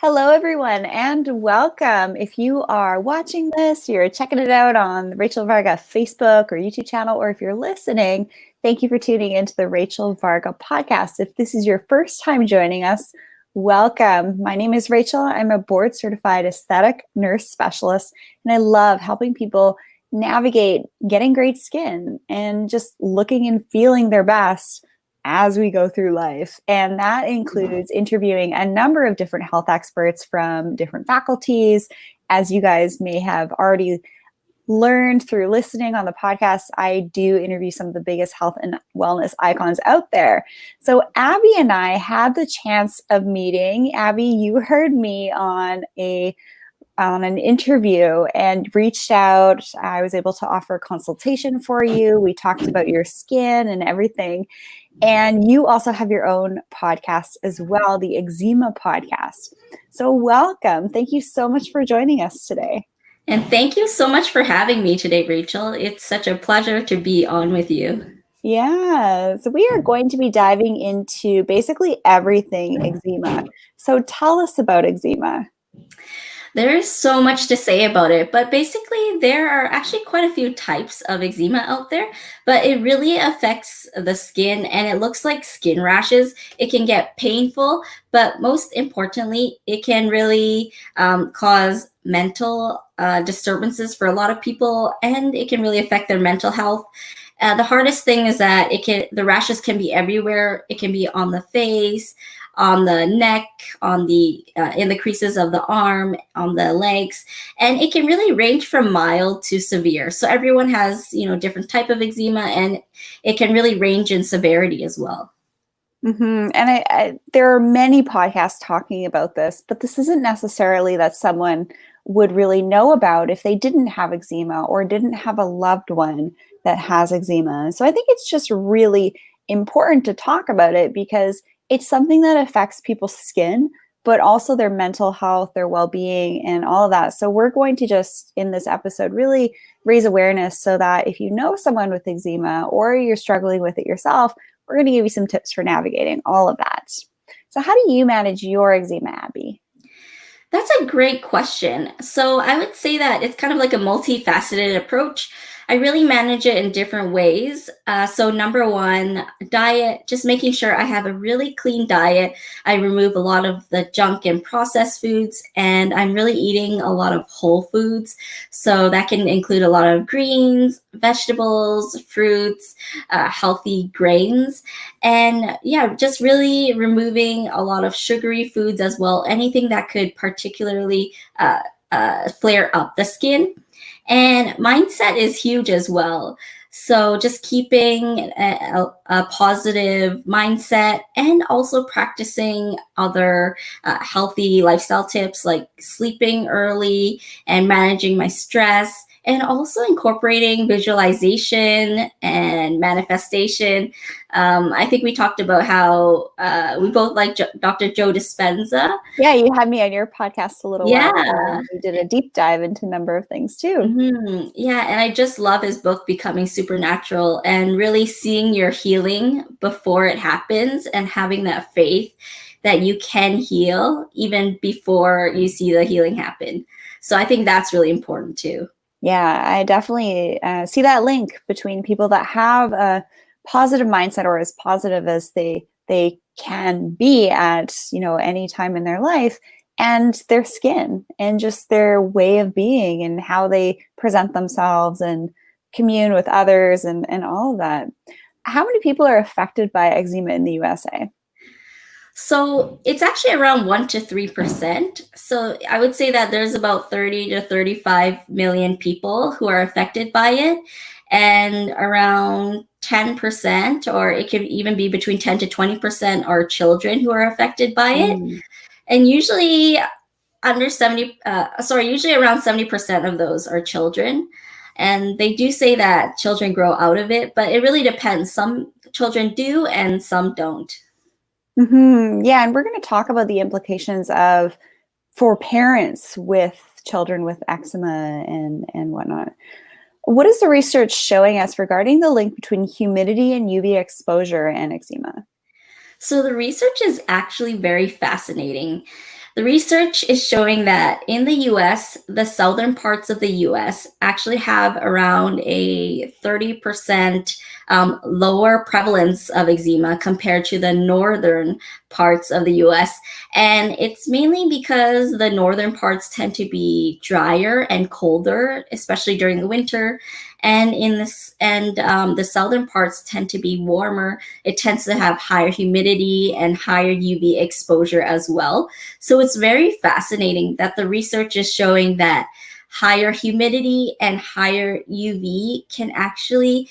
Hello, everyone, and welcome. If you are watching this, you're checking it out on the Rachel Varga Facebook or YouTube channel, or if you're listening, thank you for tuning into the Rachel Varga podcast. If this is your first time joining us, welcome. My name is Rachel. I'm a board certified aesthetic nurse specialist, and I love helping people navigate getting great skin and just looking and feeling their best as we go through life. And that includes interviewing a number of different health experts from different faculties. As you guys may have already learned through listening on the podcast, I do interview some of the biggest health and wellness icons out there. So Abby and I had the chance of meeting. Abby, you heard me on an interview and reached out. I was able to offer a consultation for you. We talked about your skin and everything. And you also have your own podcast as well, the Eczema podcast. So welcome. Thank you so much for joining us today. And thank you so much for having me today, Rachel. It's such a pleasure to be on with you. Yeah, so we are going to be diving into basically everything eczema. So tell us about eczema. There is so much to say about it, but basically there are actually quite a few types of eczema out there, but it really affects the skin and it looks like skin rashes. It can get painful, but most importantly, it can really cause mental disturbances for a lot of people, and it can really affect their mental health. The hardest thing is that the rashes can be everywhere. It can be on the face, on the neck, on the in the creases of the arm, on the legs, and it can really range from mild to severe. So everyone has, different type of eczema, and it can really range in severity as well. Mm-hmm. And there are many podcasts talking about this, but this isn't necessarily that someone would really know about if they didn't have eczema or didn't have a loved one that has eczema. So I think it's just really important to talk about it because it's something that affects people's skin, but also their mental health, their well-being, and all of that. So we're going to just, in this episode, really raise awareness so that if you know someone with eczema or you're struggling with it yourself, we're going to give you some tips for navigating all of that. So how do you manage your eczema, Abby? That's a great question. So I would say that it's kind of like a multifaceted approach. I really manage it in different ways. So number one, diet, just making sure I have a really clean diet. I remove a lot of the junk and processed foods, and I'm really eating a lot of whole foods. So that can include a lot of greens, vegetables, fruits, healthy grains. And yeah, just really removing a lot of sugary foods as well, anything that could particularly flare up the skin. And mindset is huge as well. So just keeping a positive mindset and also practicing other healthy lifestyle tips like sleeping early and managing my stress, and also incorporating visualization and manifestation. I think we talked about how we both like Dr. Joe Dispenza. Yeah, you had me on your podcast a little while ago. Yeah. We did a deep dive into a number of things too. Mm-hmm. Yeah, and I just love his book, Becoming Supernatural, and really seeing your healing before it happens and having that faith that you can heal even before you see the healing happen. So I think that's really important too. Yeah, I definitely see that link between people that have a positive mindset or as positive as they can be at, any time in their life, and their skin and just their way of being and how they present themselves and commune with others and all of that. How many people are affected by eczema in the USA? So it's actually around 1 to 3%. So I would say that there's about 30 to 35 million people who are affected by it, and around 10%, or it could even be between 10 to 20%, are children who are affected by it. And usually usually around 70% of those are children. And they do say that children grow out of it, but it really depends. Some children do and some don't. Mm-hmm. Yeah, and we're going to talk about the implications for parents with children with eczema and whatnot. What is the research showing us regarding the link between humidity and UV exposure and eczema? So the research is actually very fascinating. The research is showing that in the US, the southern parts of the US actually have around a 30% lower prevalence of eczema compared to the northern parts of the US. And it's mainly because the northern parts tend to be drier and colder, especially during the winter. And the southern parts tend to be warmer. It tends to have higher humidity and higher UV exposure as well. So it's very fascinating that the research is showing that higher humidity and higher UV can actually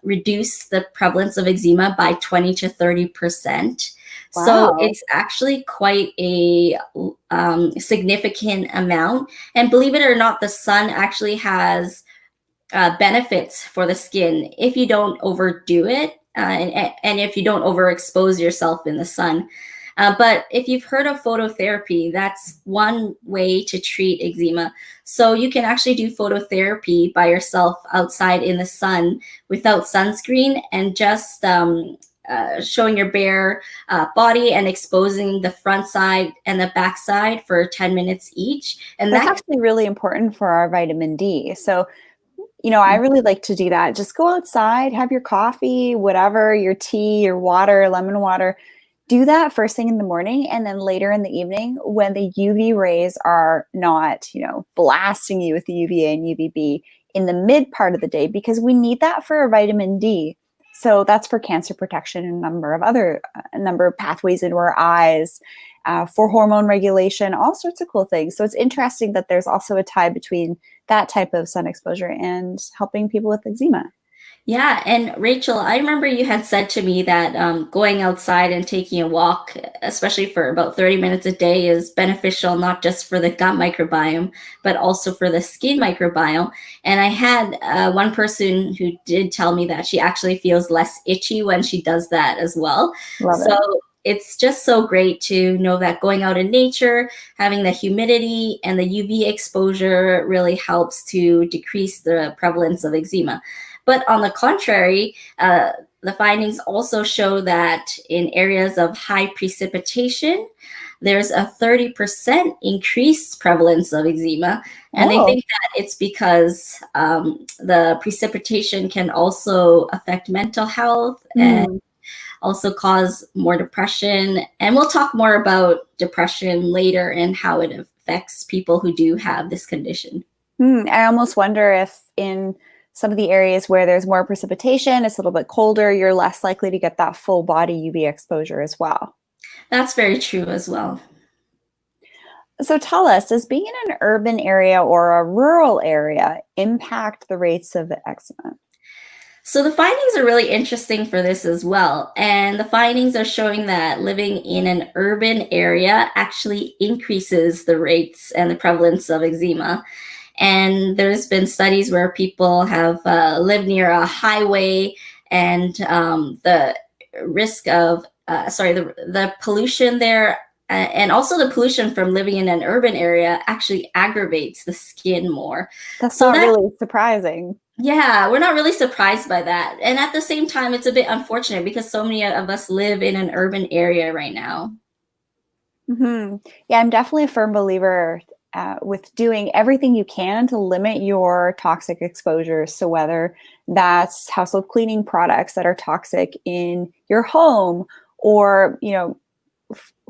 reduce the prevalence of eczema by 20 to 30%. So Wow. it's actually quite a significant amount. And believe it or not, the sun actually has benefits for the skin if you don't overdo it, and if you don't overexpose yourself in the sun. But if you've heard of phototherapy, that's one way to treat eczema. So you can actually do phototherapy by yourself outside in the sun without sunscreen, and just showing your bare body and exposing the front side and the back side for 10 minutes each. And That's that actually really important for our vitamin D. So, I really like to do that. Just go outside, have your coffee, whatever, your tea, your water, lemon water. Do that first thing in the morning, and then later in the evening when the UV rays are not, blasting you with the UVA and UVB in the mid part of the day, because we need that for our vitamin D. So that's for cancer protection and a number of pathways into our eyes, for hormone regulation, all sorts of cool things. So it's interesting that there's also a tie between that type of sun exposure and helping people with eczema. Yeah, and Rachel, I remember you had said to me that going outside and taking a walk, especially for about 30 minutes a day, is beneficial not just for the gut microbiome, but also for the skin microbiome. And I had one person who did tell me that she actually feels less itchy when she does that as well. Love So it. it's just so great to know that going out in nature, having the humidity and the UV exposure really helps to decrease the prevalence of eczema. But on the contrary, the findings also show that in areas of high precipitation, there's a 30% increased prevalence of eczema. And they Oh. think that it's because the precipitation can also affect mental health and Hmm. also cause more depression. And we'll talk more about depression later and how it affects people who do have this condition. I almost wonder if in some of the areas where there's more precipitation, it's a little bit colder, you're less likely to get that full body UV exposure as well. That's very true as well. So tell us, does being in an urban area or a rural area impact the rates of eczema? So the findings are really interesting for this as well. And the findings are showing that living in an urban area actually increases the rates and the prevalence of eczema. And there's been studies where people have lived near a highway, and the risk of, the pollution there, and also the pollution from living in an urban area actually aggravates the skin more. That's So not that really surprising. yeah, we're not really surprised by that. And at the same time, it's a bit unfortunate because so many of us live in an urban area right now. Yeah, I'm definitely a firm believer with doing everything you can to limit your toxic exposure. So whether that's household cleaning products that are toxic in your home, or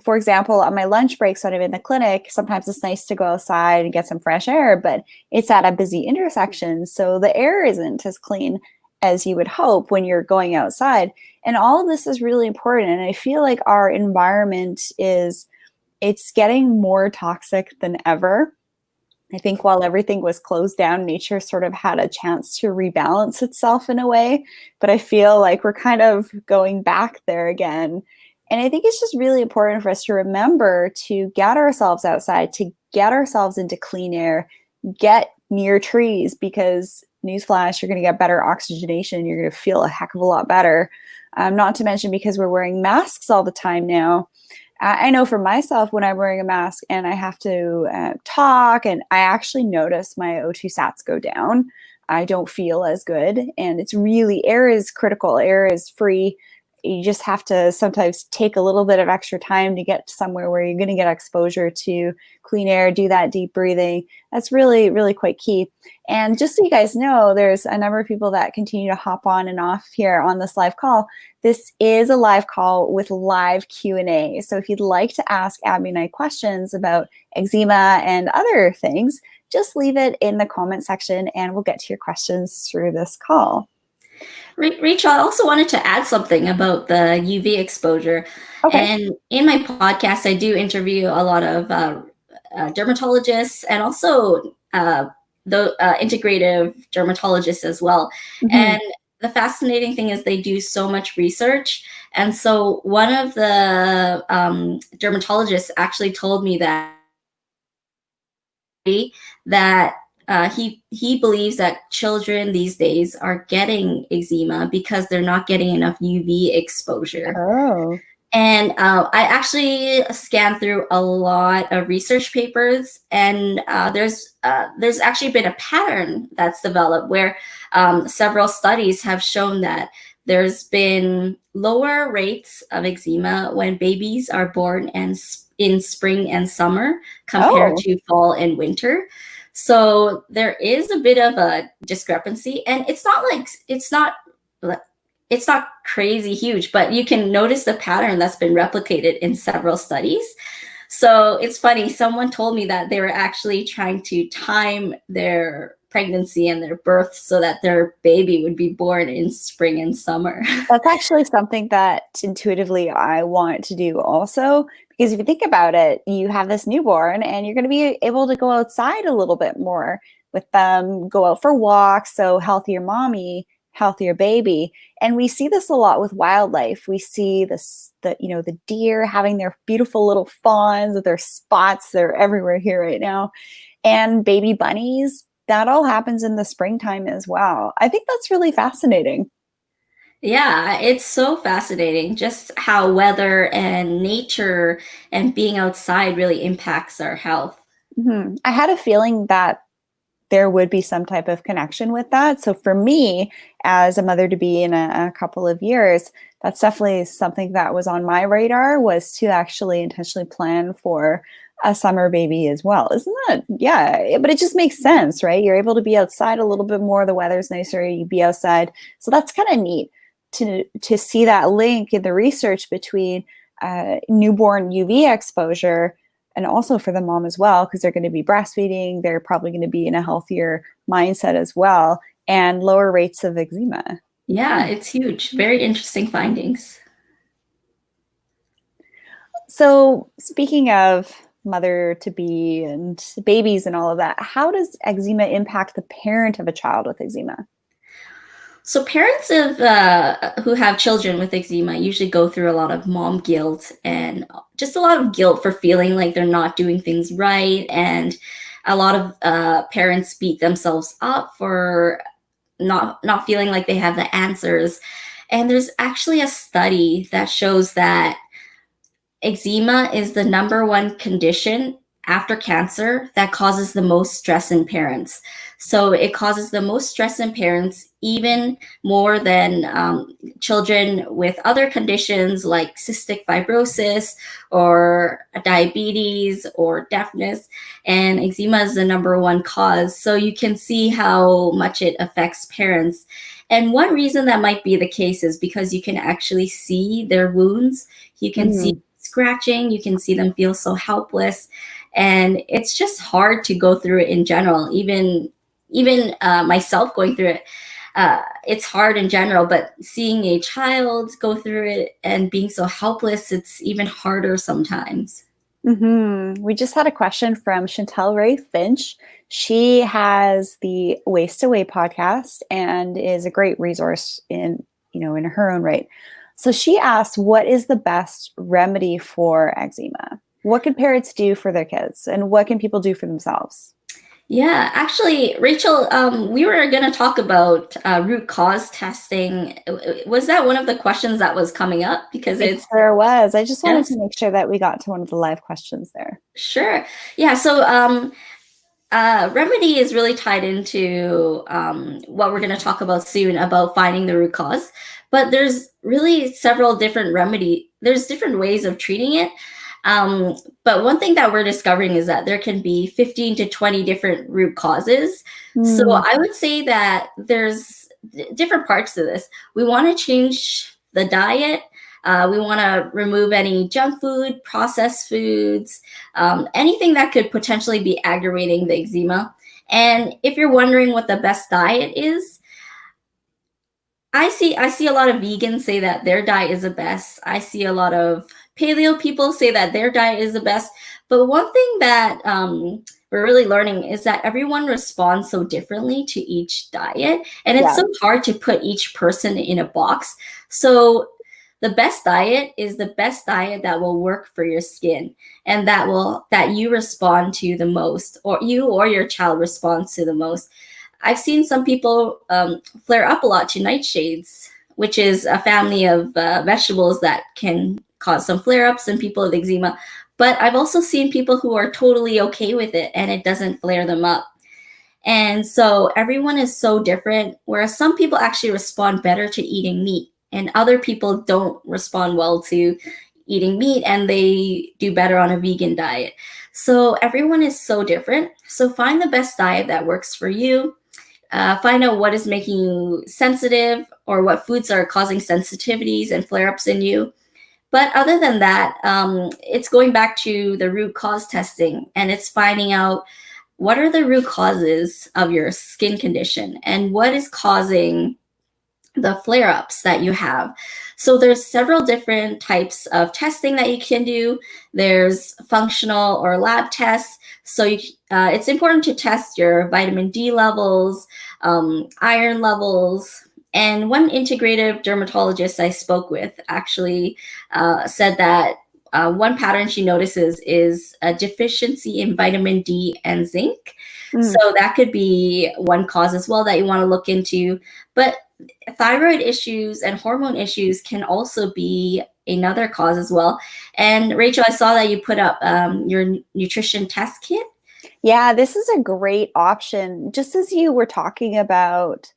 for example, on my lunch breaks when I'm in the clinic, sometimes it's nice to go outside and get some fresh air, but it's at a busy intersection, so the air isn't as clean as you would hope when you're going outside. And all of this is really important. And I feel like our environment it's getting more toxic than ever. I think while everything was closed down, nature sort of had a chance to rebalance itself in a way. But I feel like we're kind of going back there again. And I think it's just really important for us to remember to get ourselves outside, to get ourselves into clean air, get near trees, because newsflash, you're going to get better oxygenation. You're going to feel a heck of a lot better. Not to mention because we're wearing masks all the time now. I know for myself, when I'm wearing a mask and I have to talk, and I actually notice my O2 sats go down. I don't feel as good. And it's really, air is critical. Air is free. you just have to sometimes take a little bit of extra time to get somewhere where you're going to get exposure to clean air, do that deep breathing. That's really, really quite key. And just so you guys know, there's a number of people that continue to hop on and off here on this live call. This is a live call with live Q&A. So if you'd like to ask Abby and I questions about eczema and other things, just leave it in the comment section and we'll get to your questions through this call. Rachel, I also wanted to add something about the UV exposure. Okay. And in my podcast, I do interview a lot of dermatologists and also the integrative dermatologists as well. Mm-hmm. And the fascinating thing is they do so much research. And so one of the dermatologists actually told me that he believes that children these days are getting eczema because they're not getting enough UV exposure. Oh. And I actually scanned through a lot of research papers, and there's actually been a pattern that's developed where several studies have shown that there's been lower rates of eczema when babies are born and in spring and summer compared to fall and winter. So there is a bit of a discrepancy, and it's not crazy huge, but you can notice the pattern that's been replicated in several studies. So it's funny, someone told me that they were actually trying to time their pregnancy and their birth so that their baby would be born in spring and summer. That's actually something that intuitively I want to do also, because if you think about it, you have this newborn and you're going to be able to go outside a little bit more with them, go out for walks. So healthier mommy, healthier baby. And we see this a lot with wildlife. We see the deer having their beautiful little fawns with their spots. They're everywhere here right now. And baby bunnies, that all happens in the springtime as well. I think that's really fascinating. Yeah, it's so fascinating just how weather and nature and being outside really impacts our health. Mm-hmm. I had a feeling that there would be some type of connection with that. So for me, as a mother to be in a couple of years, that's definitely something that was on my radar, was to actually intentionally plan for a summer baby as well. Isn't that? Yeah, but it just makes sense, right? You're able to be outside a little bit more. The weather's nicer. You be outside. So that's kind of neat to see that link in the research between newborn UV exposure and also for the mom as well, because they're going to be breastfeeding. They're probably going to be in a healthier mindset as well, and lower rates of eczema. Yeah, it's huge. Very interesting findings. So speaking of mother-to-be and babies and all of that, how does eczema impact the parent of a child with eczema? So parents of who have children with eczema usually go through a lot of mom guilt and just a lot of guilt for feeling like they're not doing things right. And a lot of parents beat themselves up for not feeling like they have the answers. And there's actually a study that shows that eczema is the #1 condition after cancer that causes the most stress in parents. So it causes the most stress in parents, even more than children with other conditions like cystic fibrosis or diabetes or deafness. And eczema is the #1 cause. So you can see how much it affects parents. And one reason that might be the case is because you can actually see their wounds. You can see scratching, you can see them feel so helpless. And it's just hard to go through it in general. Even myself going through it, it's hard in general, but seeing a child go through it and being so helpless, it's even harder sometimes. Mm-hmm. We just had a question from Chantel Ray Finch. She has the Waste Away podcast and is a great resource in her own right. So she asked, what is the best remedy for eczema? What can parents do for their kids, and what can people do for themselves? Yeah, actually, Rachel, we were going to talk about root cause testing. Was that one of the questions that was coming up? Because It sure was. I just wanted to make sure that we got to one of the live questions there. Sure. Yeah. So Remedy is really tied into what we're going to talk about soon about finding the root cause. But there's really several different there's different ways of treating it. But one thing that we're discovering is that there can be 15 to 20 different root causes. So I would say that there's different parts to this. We want to change the diet. We want to remove any junk food, processed foods, anything that could potentially be aggravating the eczema. And if you're wondering what the best diet is, I see a lot of vegans say that their diet is the best. I see a lot of paleo people say that their diet is the best. But one thing that we're really learning is that everyone responds so differently to each diet. And it's so hard to put each person in a box. So the best diet is the best diet that will work for your skin and that you respond to the most, or you or your child responds to the most. I've seen some people flare up a lot to nightshades, which is a family of vegetables that can cause some flare-ups in people with eczema. But I've also seen people who are totally okay with it and it doesn't flare them up. And so everyone is so different, whereas some people actually respond better to eating meat and other people don't respond well to eating meat and they do better on a vegan diet. So everyone is so different. So find the best diet that works for you. Find out what is making you sensitive or what foods are causing sensitivities and flare-ups in you. But other than that, it's going back to the root cause testing, and it's finding out what are the root causes of your skin condition and what is causing the flare-ups that you have. So there's several different types of testing that you can do. There's functional or lab tests. So it's important to test your vitamin D levels, iron levels. And one integrative dermatologist I spoke with actually said that one pattern she notices is a deficiency in vitamin D and zinc. So that could be one cause as well that you want to look into. But thyroid issues and hormone issues can also be another cause as well. And Rachel, I saw that you put up your nutrition test kit. Yeah, this is a great option. Just as you were talking about,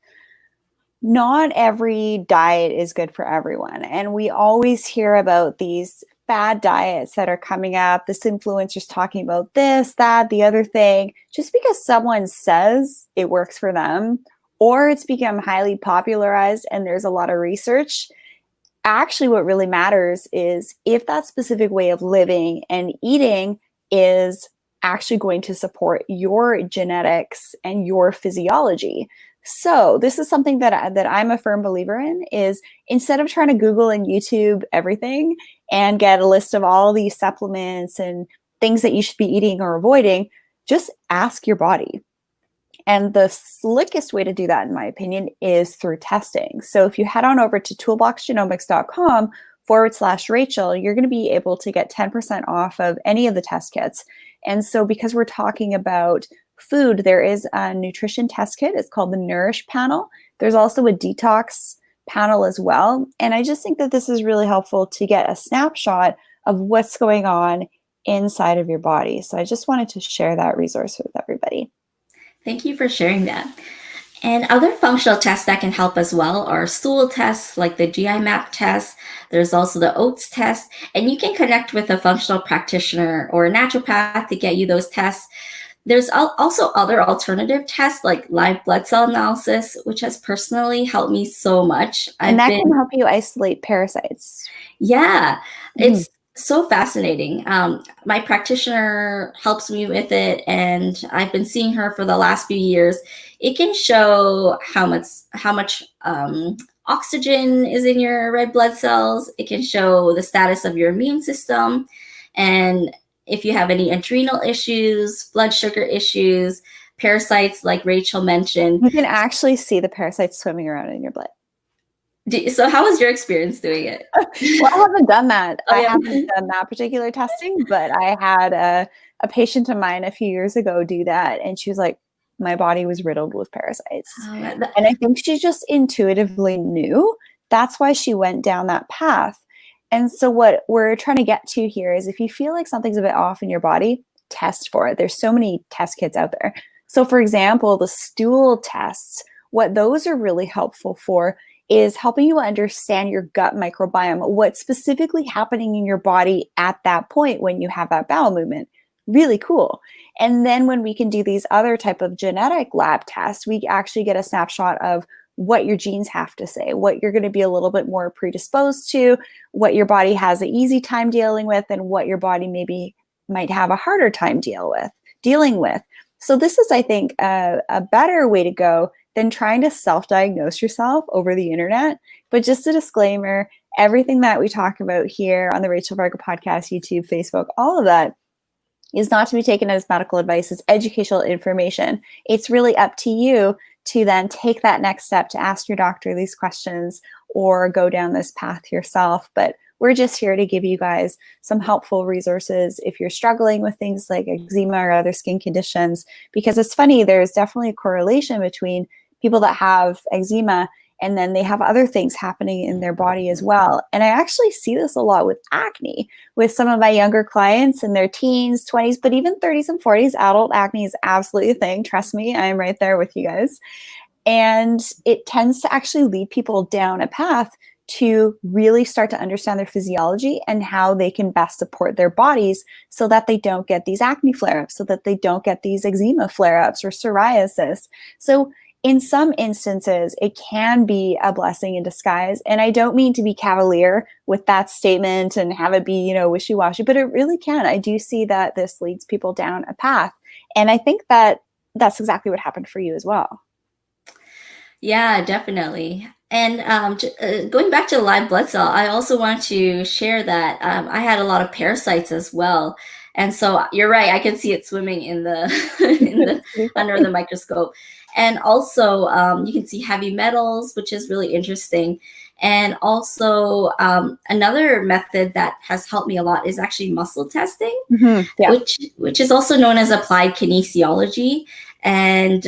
not every diet is good for everyone. And we always hear about these fad diets that are coming up. This influencer's talking about this, that, the other thing. Just because someone says it works for them, or it's become highly popularized and there's a lot of research, actually what really matters is if that specific way of living and eating is actually going to support your genetics and your physiology. So this is something that I'm a firm believer in, is instead of trying to Google and YouTube everything and get a list of all these supplements and things that you should be eating or avoiding, just ask your body. And the slickest way to do that, in my opinion, is through testing. So if you head on over to toolboxgenomics.com/Rachel, you're going to be able to get 10% off of any of the test kits. And so because we're talking about food, there is a nutrition test kit. It's called the Nourish panel. There's also a detox panel as well. And I just think that this is really helpful to get a snapshot of what's going on inside of your body. So I just wanted to share that resource with everybody. Thank you for sharing that. And other functional tests that can help as well are stool tests like the GI map test. There's also the oats test, and you can connect with a functional practitioner or a naturopath to get you those tests. There's also other alternative tests like live blood cell analysis, which has personally helped me so much. And that can help you isolate parasites. Yeah, it's so fascinating. My practitioner helps me with it, and I've been seeing her for the last few years. It can show how much oxygen is in your red blood cells. It can show the status of your immune system, and if you have any adrenal issues, blood sugar issues, parasites, like Rachel mentioned. You can actually see the parasites swimming around in your blood. So how was your experience doing it? Well, I haven't done that. I haven't done that particular testing, but I had a patient of mine a few years ago do that. And she was like, my body was riddled with parasites. And I think she just intuitively knew. That's why she went down that path. And so what we're trying to get to here is if you feel like something's a bit off in your body, test for it. There's so many test kits out there. So for example, the stool tests, what those are really helpful for is helping you understand your gut microbiome, what's specifically happening in your body at that point when you have that bowel movement. Really cool. And then when we can do these other type of genetic lab tests, we actually get a snapshot of what your genes have to say, what you're going to be a little bit more predisposed to, what your body has an easy time dealing with, and what your body maybe might have a harder time dealing with. So this is, I think, a better way to go than trying to self-diagnose yourself over the internet. But just a disclaimer, everything that we talk about here on the Rachel Varga podcast, YouTube, Facebook, all of that is not to be taken as medical advice. It's educational information. It's really up to you to then take that next step to ask your doctor these questions or go down this path yourself. But we're just here to give you guys some helpful resources if you're struggling with things like eczema or other skin conditions, because it's funny, there's definitely a correlation between people that have eczema and then they have other things happening in their body as well. And I actually see this a lot with acne with some of my younger clients in their teens, 20s, but even 30s and 40s. Adult acne is absolutely a thing. Trust me, I'm right there with you guys. And it tends to actually lead people down a path to really start to understand their physiology and how they can best support their bodies so that they don't get these acne flare-ups, so that they don't get these eczema flare-ups or psoriasis. So in some instances, it can be a blessing in disguise. And I don't mean to be cavalier with that statement and have it be, wishy-washy, but it really can. I do see that this leads people down a path. And I think that that's exactly what happened for you as well. Yeah, definitely. And going back to the live blood cell, I also want to share that I had a lot of parasites as well. And so you're right, I can see it swimming in the under the microscope. And also you can see heavy metals, which is really interesting. And also another method that has helped me a lot is actually muscle testing, which is also known as applied kinesiology. And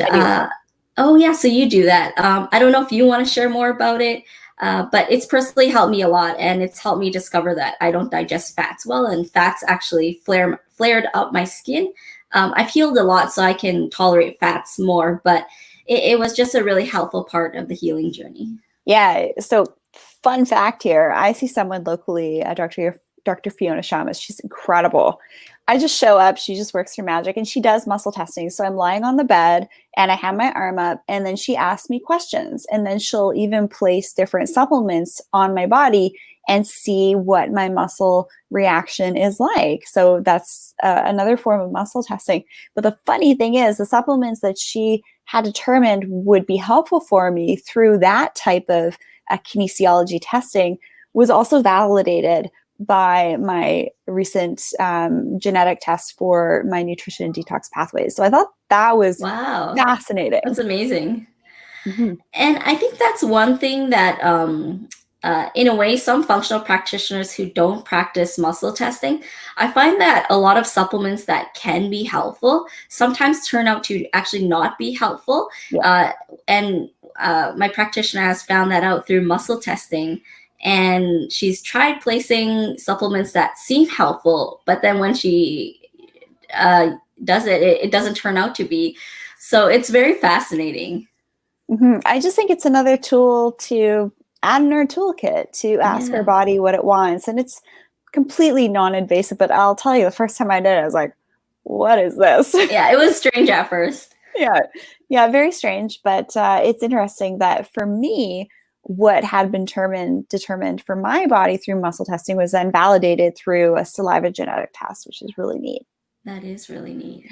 oh yeah, so you do that. I don't know if you want to share more about it, but it's personally helped me a lot, and it's helped me discover that I don't digest fats well, and fats actually flared up my skin. I've healed a lot, so I can tolerate fats more, but it was just a really helpful part of the healing journey. Yeah. So fun fact here, I see someone locally, Dr. Fiona Shamus. She's incredible. I just show up, she just works her magic, and she does muscle testing. So I'm lying on the bed and I have my arm up, and then she asks me questions, and then she'll even place different supplements on my body and see what my muscle reaction is like. So that's another form of muscle testing. But the funny thing is, the supplements that she had determined would be helpful for me through that type of kinesiology testing was also validated by my recent genetic test for my nutrition and detox pathways. So I thought that was fascinating. That's amazing. Mm-hmm. And I think that's one thing that, in a way, some functional practitioners who don't practice muscle testing, I find that a lot of supplements that can be helpful sometimes turn out to actually not be helpful. Yeah. And my practitioner has found that out through muscle testing. And she's tried placing supplements that seem helpful, but then when she does it, it doesn't turn out to be. So it's very fascinating. Mm-hmm. I just think it's another tool to add in our toolkit to ask our body what it wants. And it's completely non-invasive, but I'll tell you, the first time I did it, I was like, what is this? Yeah, it was strange at first. Yeah, very strange. But it's interesting that for me, what had been determined for my body through muscle testing was then validated through a saliva genetic test, which is really neat. That is really neat.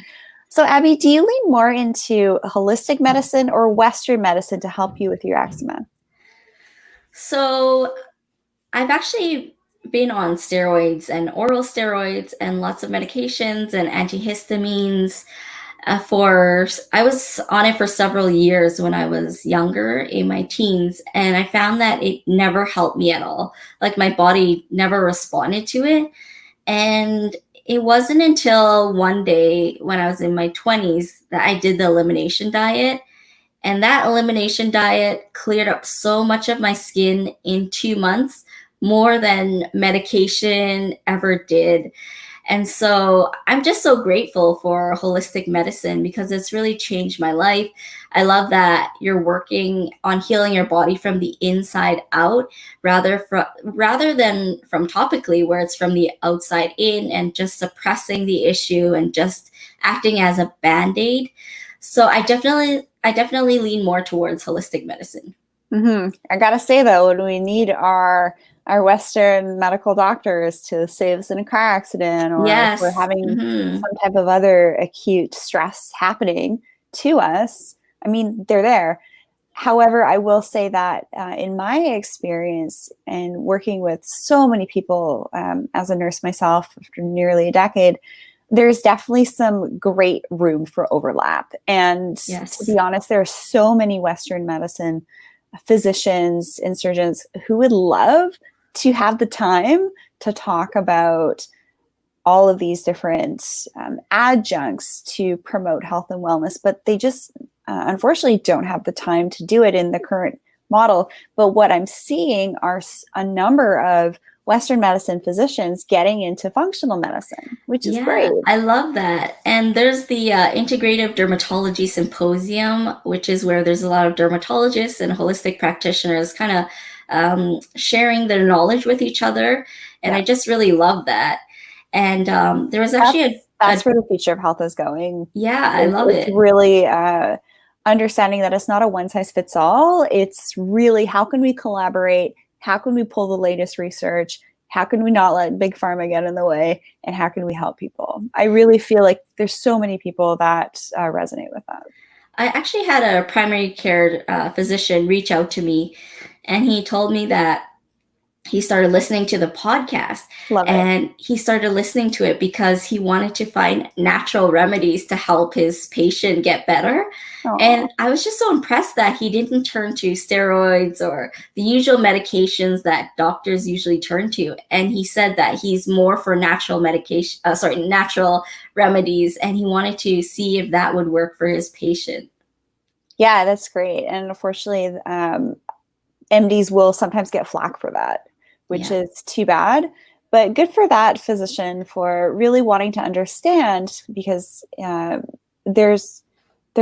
So Abby, do you lean more into holistic medicine or Western medicine to help you with your eczema? So I've actually been on steroids and oral steroids and lots of medications and antihistamines. I was on it for several years when I was younger in my teens, and I found that it never helped me at all. Like my body never responded to it. And it wasn't until one day when I was in my 20s that I did the elimination diet. And that elimination diet cleared up so much of my skin in 2 months, more than medication ever did. And so I'm just so grateful for holistic medicine because it's really changed my life. I love that you're working on healing your body from the inside out rather than from topically where it's from the outside in and just suppressing the issue and just acting as a band-aid. So I definitely lean more towards holistic medicine. I gotta say though, when we need our Western medical doctors to save us in a car accident, or if we're Yes. having Hmm. some type of other acute stress happening to us, I mean, they're there. However, I will say that in my experience and working with so many people as a nurse myself for nearly a decade, there's definitely some great room for overlap. And to Yes. be honest, there are so many Western medicine physicians and surgeons who would love to have the time to talk about all of these different adjuncts to promote health and wellness, but they just unfortunately don't have the time to do it in the current model. But what I'm seeing are a number of Western medicine physicians getting into functional medicine, which is Yeah, great. I love that. And there's the Integrative Dermatology Symposium, which is where there's a lot of dermatologists and holistic practitioners kind of sharing their knowledge with each other. And Yeah, I just really love that. And there was actually that's where the future of health is going. yeah, I love It's it. really understanding that it's not a one size fits all. It's really how can we collaborate? How can we pull the latest research? How can we not let big pharma get in the way? And how can we help people? I really feel like there's so many people that resonate with that. I actually had a primary care physician reach out to me, and he told me that he started listening to the podcast, Love it. and he started listening to it because he wanted to find natural remedies to help his patient get better. Oh, And I was just so impressed that he didn't turn to steroids or the usual medications that doctors usually turn to. And he said that he's more for natural medication, natural remedies, and he wanted to see if that would work for his patient. yeah, that's great. And unfortunately, MDs will sometimes get flack for that, which Yeah. is too bad. But good for that physician for really wanting to understand, because there's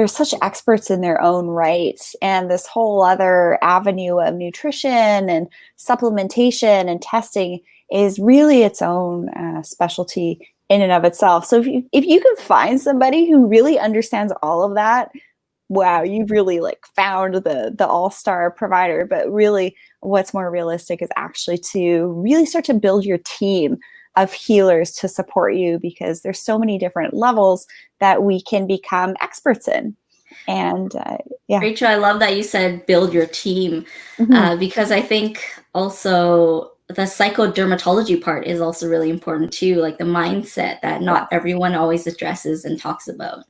such experts in their own right, and this whole other avenue of nutrition and supplementation and testing is really its own specialty in and of itself. So if you can find somebody who really understands all of that, wow, you've really like found the all-star provider. But really what's more realistic is actually to really start to build your team of healers to support you, because there's so many different levels that we can become experts in. And yeah. Rachel, I love that you said build your team Mhm. because I think also the psychodermatology part is also really important too, like the mindset that not Yes. everyone always addresses and talks about.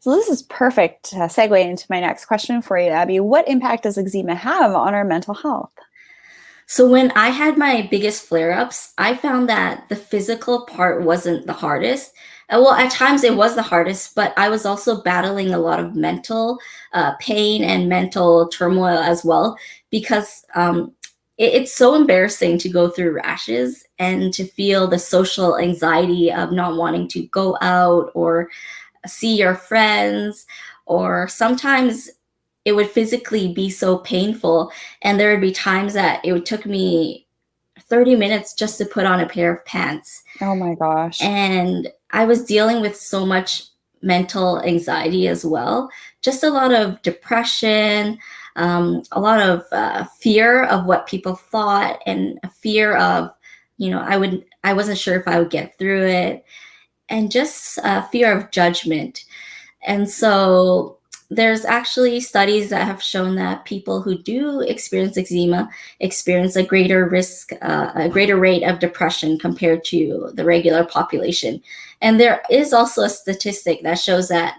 So this is perfect segue into my next question for you, Abby. What impact does eczema have on our mental health? So when I had my biggest flare ups, I found that the physical part wasn't the hardest. Well, at times it was the hardest, but I was also battling a lot of mental pain and mental turmoil as well because it's so embarrassing to go through rashes and to feel the social anxiety of not wanting to go out or see your friends, or sometimes it would physically be so painful. And there would be times that it would took me 30 minutes just to put on a pair of pants. Oh my gosh. And I was dealing with so much mental anxiety as well, just a lot of depression, a lot of fear of what people thought, and a fear of, I wasn't sure if I would get through it, and just fear of judgment. And so there's actually studies that have shown that people who do experience eczema experience a greater risk, a greater rate of depression compared to the regular population. And there is also a statistic that shows that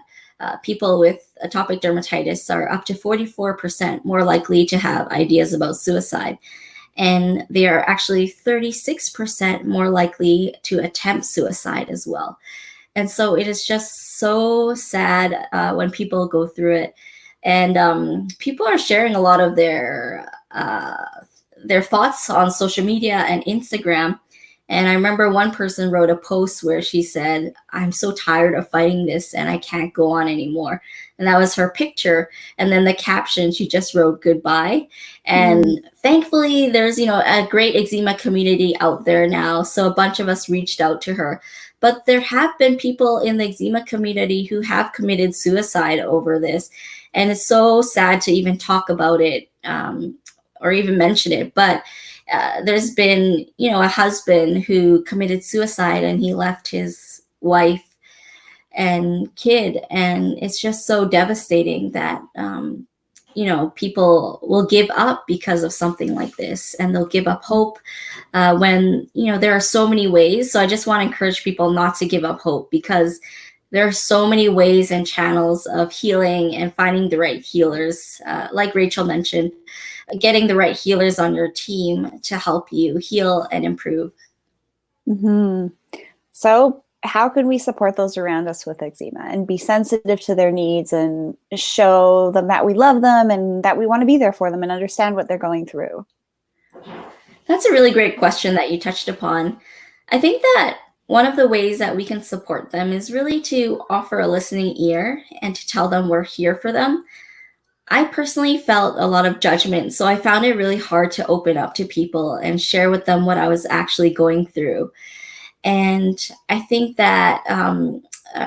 people with atopic dermatitis are up to 44% more likely to have ideas about suicide. And they are actually 36% more likely to attempt suicide as well. And so it is just so sad when people go through it. And people are sharing a lot of their thoughts on social media and Instagram. And I remember one person wrote a post where she said, "I'm so tired of fighting this and I can't go on anymore." And that was her picture. And then the caption, she just wrote goodbye. And thankfully, there's, a great eczema community out there now. So a bunch of us reached out to her. But there have been people in the eczema community who have committed suicide over this. And it's so sad to even talk about it, or even mention it. But there's been, a husband who committed suicide, and he left his wife and kid. And it's just so devastating that, people will give up because of something like this, and they'll give up hope when, there are so many ways. So I just want to encourage people not to give up hope, because there are so many ways and channels of healing and finding the right healers. Like Rachel mentioned, getting the right healers on your team to help you heal and improve. So how can we support those around us with eczema and be sensitive to their needs and show them that we love them and that we want to be there for them and understand what they're going through? That's a really great question that you touched upon. I think that one of the ways that we can support them is really to offer a listening ear and to tell them we're here for them. I personally felt a lot of judgment, so I found it really hard to open up to people and share with them what I was actually going through. And I think that,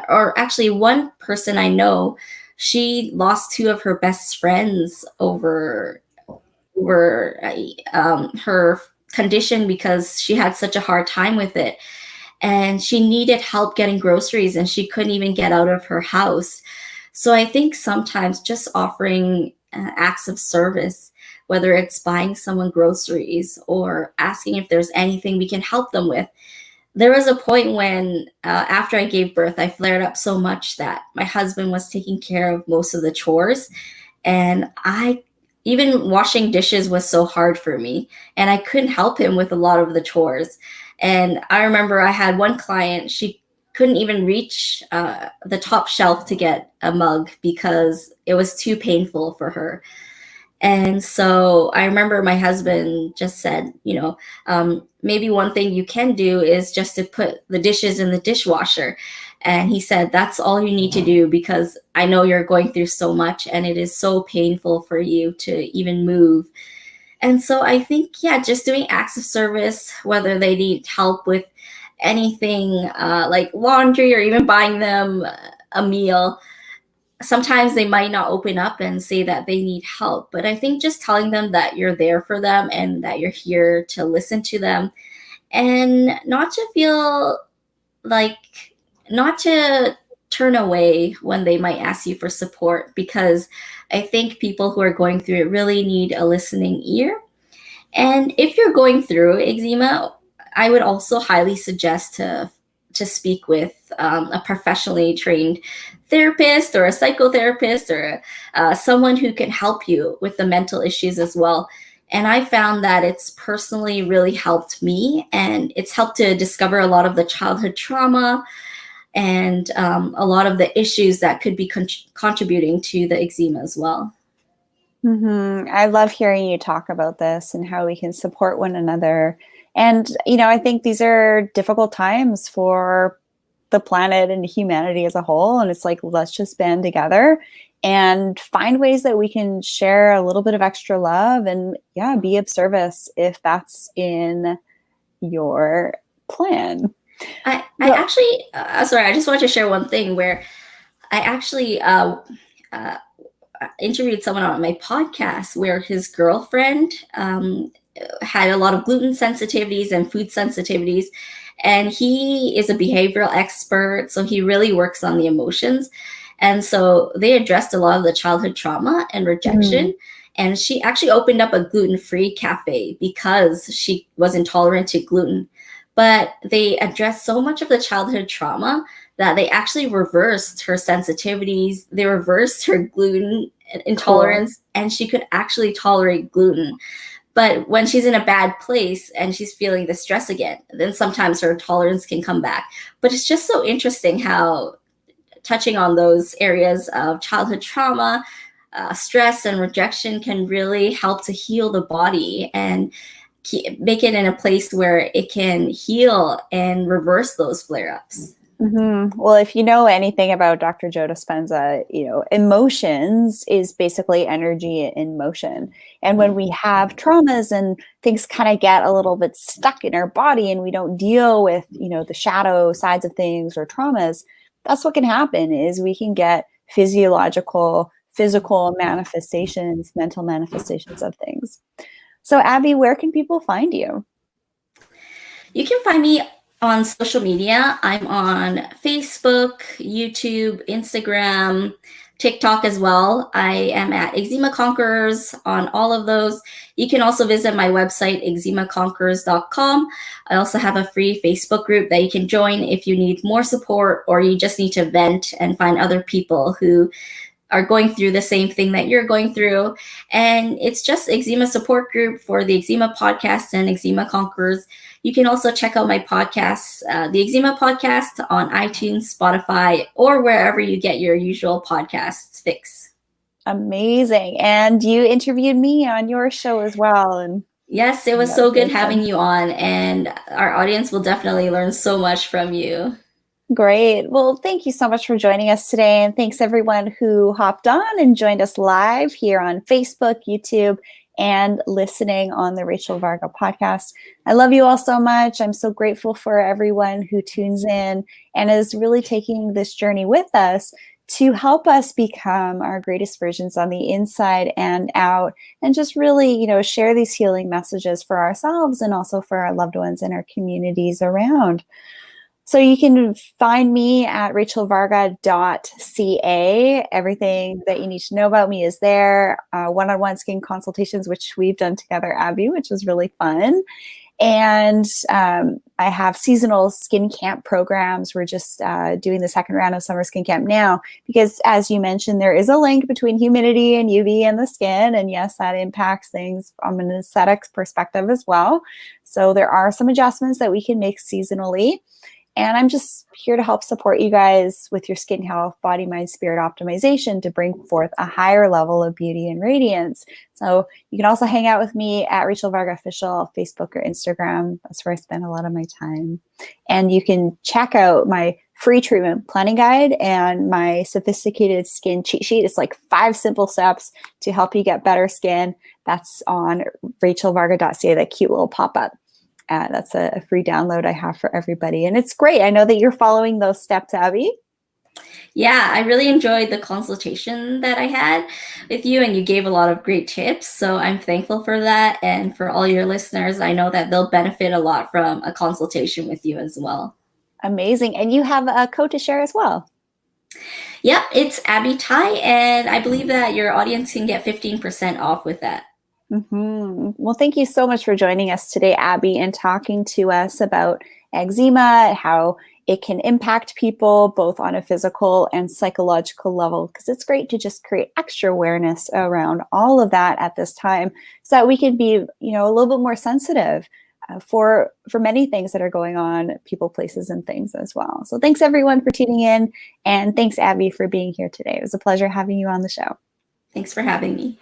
or actually, one person I know, she lost two of her best friends over her condition because she had such a hard time with it. And she needed help getting groceries, and she couldn't even get out of her house. So I think sometimes just offering acts of service, whether it's buying someone groceries or asking if there's anything we can help them with. There was a point when, after I gave birth, I flared up so much that my husband was taking care of most of the chores. And even washing dishes was so hard for me. And I couldn't help him with a lot of the chores. And I remember I had one client, she couldn't even reach the top shelf to get a mug because it was too painful for her. And so I remember my husband just said, maybe one thing you can do is just to put the dishes in the dishwasher. And he said, that's all you need to do, because I know you're going through so much and it is so painful for you to even move. And so I think, just doing acts of service, whether they need help with anything like laundry or even buying them a meal. Sometimes they might not open up and say that they need help, but I think just telling them that you're there for them and that you're here to listen to them, and not to feel like, not to turn away when they might ask you for support, because I think people who are going through it really need a listening ear. And if you're going through eczema, I would also highly suggest to speak with a professionally trained therapist or a psychotherapist, or someone who can help you with the mental issues as well. And I found that it's personally really helped me, and it's helped to discover a lot of the childhood trauma and a lot of the issues that could be contributing to the eczema as well. I love hearing you talk about this and how we can support one another. And, I think these are difficult times for the planet and humanity as a whole. And it's like, let's just band together and find ways that we can share a little bit of extra love and, be of service if that's in your plan. I actually, sorry, I just wanted to share one thing where I actually interviewed someone on my podcast where his girlfriend had a lot of gluten sensitivities and food sensitivities. And he is a behavioral expert, so he really works on the emotions. And so they addressed a lot of the childhood trauma and rejection. And she actually opened up a gluten-free cafe because she was intolerant to gluten. But they addressed so much of the childhood trauma that they actually reversed her sensitivities. They reversed her gluten intolerance, and she could actually tolerate gluten. But when she's in a bad place and she's feeling the stress again, then sometimes her tolerance can come back. But it's just so interesting how touching on those areas of childhood trauma, stress and rejection can really help to heal the body. And make it in a place where it can heal and reverse those flare-ups. Well, if you know anything about Dr. Joe Dispenza, emotions is basically energy in motion. And when we have traumas and things kind of get a little bit stuck in our body and we don't deal with, the shadow sides of things or traumas, that's what can happen is we can get physical manifestations, mental manifestations of things. So Abby, where can people find you? You can find me on social media. I'm on Facebook, YouTube, Instagram, TikTok as well. I am at Eczema Conquerors on all of those. You can also visit my website, eczemaconquerors.com. I also have a free Facebook group that you can join if you need more support or you just need to vent and find other people who are going through the same thing that you're going through. And it's just eczema support group for the Eczema Podcast and Eczema Conquerors. You can also check out my podcasts, the Eczema Podcast on iTunes, Spotify, or wherever you get your usual podcasts fix. Amazing. And you interviewed me on your show as well. And yes, it was so good having you on, and our audience will definitely learn so much from you. Great. Well, thank you so much for joining us today. And thanks everyone who hopped on and joined us live here on Facebook, YouTube, and listening on the Rachel Varga podcast. I love you all so much. I'm so grateful for everyone who tunes in and is really taking this journey with us to help us become our greatest versions on the inside and out, and just really, share these healing messages for ourselves and also for our loved ones and our communities around. So you can find me at rachelvarga.ca. Everything that you need to know about me is there. One-on-one skin consultations, which we've done together, Abby, which was really fun. And I have seasonal skin camp programs. We're just doing the second round of summer skin camp now because, as you mentioned, there is a link between humidity and UV and the skin. And yes, that impacts things from an aesthetics perspective as well. So there are some adjustments that we can make seasonally. And I'm just here to help support you guys with your skin health, body, mind, spirit optimization to bring forth a higher level of beauty and radiance. So you can also hang out with me at Rachel Varga Official, Facebook or Instagram. That's where I spend a lot of my time. And you can check out my free treatment planning guide and my sophisticated skin cheat sheet. It's like 5 simple steps to help you get better skin. That's on rachelvarga.ca, that cute little pop-up. That's a free download I have for everybody. And it's great. I know that you're following those steps, Abby. Yeah, I really enjoyed the consultation that I had with you, and you gave a lot of great tips. So I'm thankful for that. And for all your listeners, I know that they'll benefit a lot from a consultation with you as well. Amazing. And you have a code to share as well. Yep, it's Abby Tai, and I believe that your audience can get 15% off with that. Well, thank you so much for joining us today, Abby, and talking to us about eczema, how it can impact people both on a physical and psychological level, because it's great to just create extra awareness around all of that at this time so that we can be, a little bit more sensitive for many things that are going on, people, places, and things as well. So thanks everyone for tuning in, and thanks Abby for being here today. It was a pleasure having you on the show. Thanks for having me.